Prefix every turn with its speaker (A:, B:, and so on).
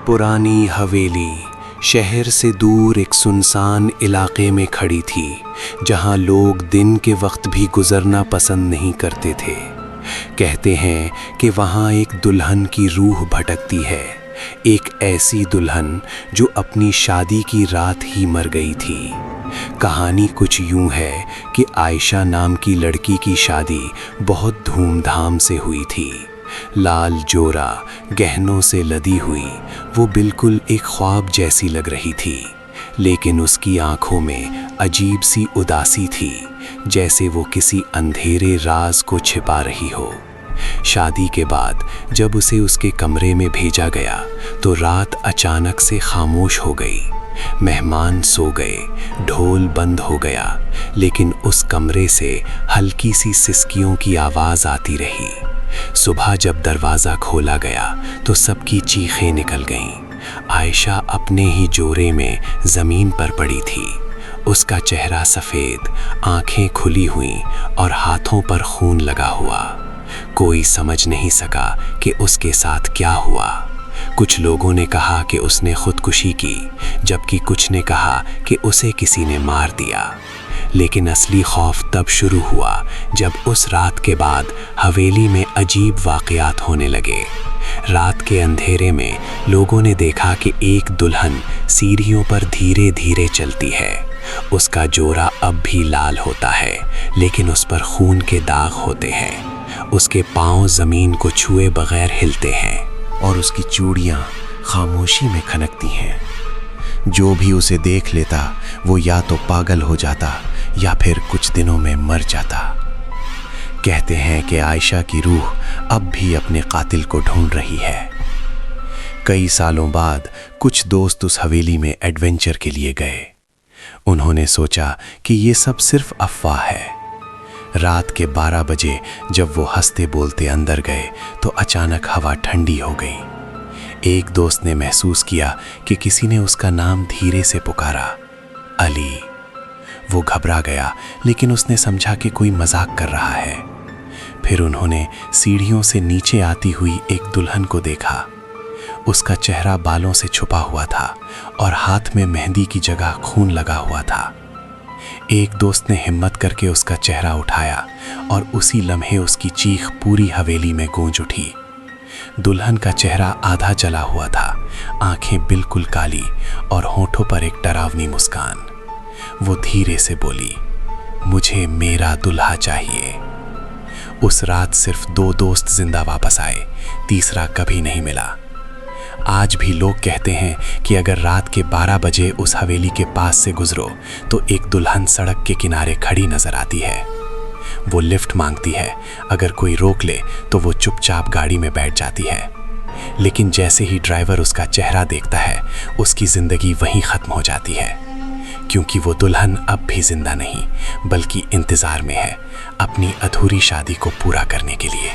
A: पुरानी हवेली शहर से दूर एक सुनसान इलाके में खड़ी थी, जहां लोग दिन के वक्त भी गुजरना पसंद नहीं करते थे। कहते हैं कि वहां एक दुल्हन की रूह भटकती है, एक ऐसी दुल्हन जो अपनी शादी की रात ही मर गई थी। कहानी कुछ यूं है कि आयशा नाम की लड़की की शादी बहुत धूमधाम से हुई थी। लाल जोरा गहनों से लदी हुई वो बिल्कुल एक ख्वाब जैसी लग रही थी, लेकिन उसकी आंखों में अजीब सी उदासी थी, जैसे वो किसी अंधेरे राज को छिपा रही हो। शादी के बाद जब उसे उसके कमरे में भेजा गया तो रात अचानक से खामोश हो गई। मेहमान सो गए, ढोल बंद हो गया, लेकिन उस कमरे से हल्की सी सिसकियों की आवाज़ आती रही। सुबह जब दरवाज़ा खोला गया तो सबकी चीखें निकल गईं। आयशा अपने ही जोरे में ज़मीन पर पड़ी थी। उसका चेहरा सफ़ेद, आंखें खुली हुईं और हाथों पर खून लगा हुआ। कोई समझ नहीं सका कि उसके साथ क्या हुआ। कुछ लोगों ने कहा कि उसने खुदकुशी की, जबकि कुछ ने कहा कि उसे किसी ने मार दिया। लेकिन असली खौफ तब शुरू हुआ जब उस रात के बाद हवेली में अजीब वाक़यात होने लगे। रात के अंधेरे में लोगों ने देखा कि एक दुल्हन सीढ़ियों पर धीरे धीरे चलती है। उसका जोरा अब भी लाल होता है, लेकिन उस पर खून के दाग होते हैं। उसके पाँव ज़मीन को छुए बगैर हिलते हैं
B: और उसकी चूड़ियाँ खामोशी में खनकती हैं। जो भी उसे देख लेता वो या तो पागल हो जाता या फिर कुछ दिनों में मर जाता। कहते हैं कि आयशा की रूह अब भी अपने कातिल को ढूंढ रही है। कई सालों बाद कुछ दोस्त उस हवेली में एडवेंचर के लिए गए। उन्होंने सोचा कि ये सब सिर्फ अफवाह है। रात के 12 बजे जब वो हंसते बोलते अंदर गए तो अचानक हवा ठंडी हो गई। एक दोस्त ने महसूस किया कि किसी ने उसका नाम धीरे से पुकारा, अली। वो घबरा गया, लेकिन उसने समझा कि कोई मजाक कर रहा है। फिर उन्होंने सीढ़ियों से नीचे आती हुई एक दुल्हन को देखा। उसका चेहरा बालों से छुपा हुआ था और हाथ में मेहंदी की जगह खून लगा हुआ था। एक दोस्त ने हिम्मत करके उसका चेहरा उठाया और उसी लम्हे उसकी चीख पूरी हवेली में गूंज उठी। दुल्हन का चेहरा आधा जला हुआ था, आंखें बिल्कुल काली और होठों पर एक डरावनी मुस्कान। वो धीरे से बोली, मुझे मेरा दुल्हा चाहिए। उस रात सिर्फ 2 दोस्त जिंदा वापस आए, तीसरा कभी नहीं मिला। आज भी लोग कहते हैं कि अगर रात के 12 बजे उस हवेली के पास से गुजरो तो एक दुल्हन सड़क के किनारे खड़ी नजर आती है। वो लिफ्ट मांगती है, अगर कोई रोक ले तो वो चुपचाप गाड़ी में बैठ जाती है। लेकिन जैसे ही ड्राइवर उसका चेहरा देखता है, उसकी जिंदगी वहीं खत्म हो जाती है, क्योंकि वो दुल्हन अब भी जिंदा नहीं बल्कि इंतजार में है अपनी अधूरी शादी को पूरा करने के लिए।